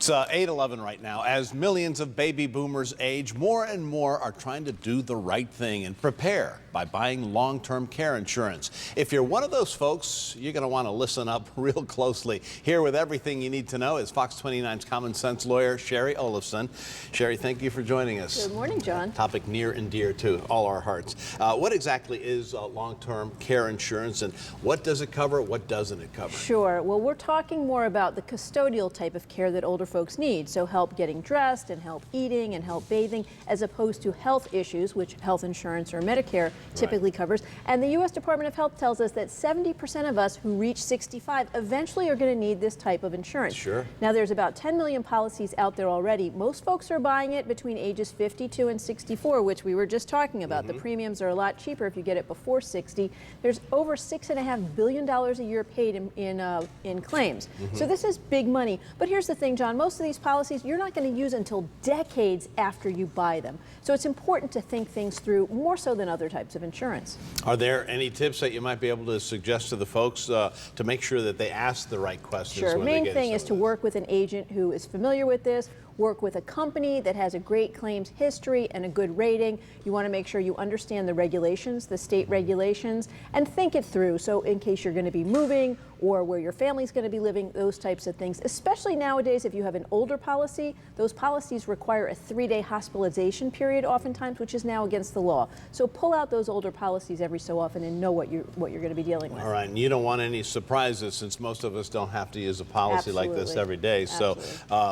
It's 8:11 right now. As millions of baby boomers age, more and more are trying to do the right thing and prepare by buying long-term care insurance. If you're one of those folks, you're going to want to listen up real closely. Here with everything you need to know is Fox 29's common sense lawyer, Shari Olefson. Shari, thank you for joining us. Good morning, John. Topic near and dear to all our hearts. What exactly is long-term care insurance, and what does it cover? What doesn't it cover? Sure. Well, we're talking more about the custodial type of care that older folks need. So help getting dressed and help eating and help bathing, as opposed to health issues, which health insurance or Medicare typically covers. And the U.S. Department of Health tells us that 70% of us who reach 65 eventually are going to need this type of insurance. Sure. Now, there's about 10 million policies out there already. Most folks are buying it between ages 52 and 64, which we were just talking about. The premiums are a lot cheaper if you get it before 60. There's over $6.5 billion a year paid in claims. So this is big money. But here's the thing, John. Most of these policies you're not going to use until decades after you buy them. So it's important to think things through more so than other types of insurance. Are there any tips that you might be able to suggest to the folks to make sure that they ask the right questions? Sure. When they Main get thing is to work with an agent who is familiar with this, work with a company that has a great claims history and a good rating. You want to make sure you understand the regulations, the state regulations, and think it through. So in case you're going to be moving or where your family's going to be living, those types of things. Especially nowadays, if you have an older policy, those policies require a 3-day hospitalization period oftentimes, which is now against the law. So pull out those older policies every so often and know what you're going to be dealing with. All right, and you don't want any surprises, since most of us don't have to use a policy like this every day. So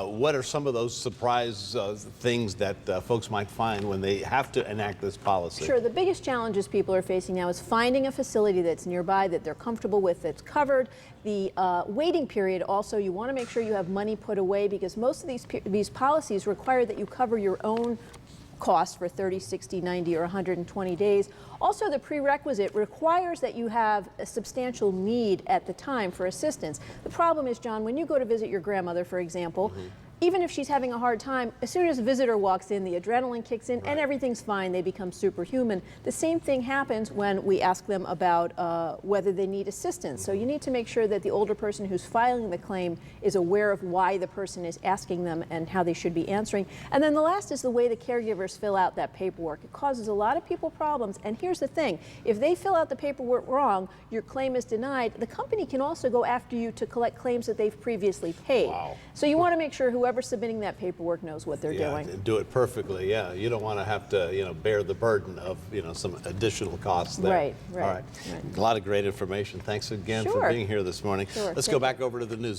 what are some of those surprise things that folks might find when they have to enact this policy? Sure. The biggest challenges people are facing now is finding a facility that's nearby, that they're comfortable with, that's covered. The waiting period also, you want to make sure you have money put away, because most of these policies require that you cover your own costs for 30, 60, 90, or 120 days. Also, the prerequisite requires that you have a substantial need at the time for assistance. The problem is, John, when you go to visit your grandmother, for example, even if she's having a hard time, as soon as a visitor walks in, the adrenaline kicks in and everything's fine. They become superhuman. The same thing happens when we ask them about whether they need assistance. So you need to make sure that the older person who's filing the claim is aware of why the person is asking them and how they should be answering. And then the last is the way the caregivers fill out that paperwork. It causes a lot of people problems. And here's the thing. If they fill out the paperwork wrong, your claim is denied. The company can also go after you to collect claims that they've previously paid. Wow. So you want to make sure whoever submitting that paperwork knows what they're doing. Do it perfectly. Yeah, you don't want to have to, bear the burden of, some additional costs there. Right. All right. A lot of great information. Thanks again for being here this morning. Let's go back over to the news.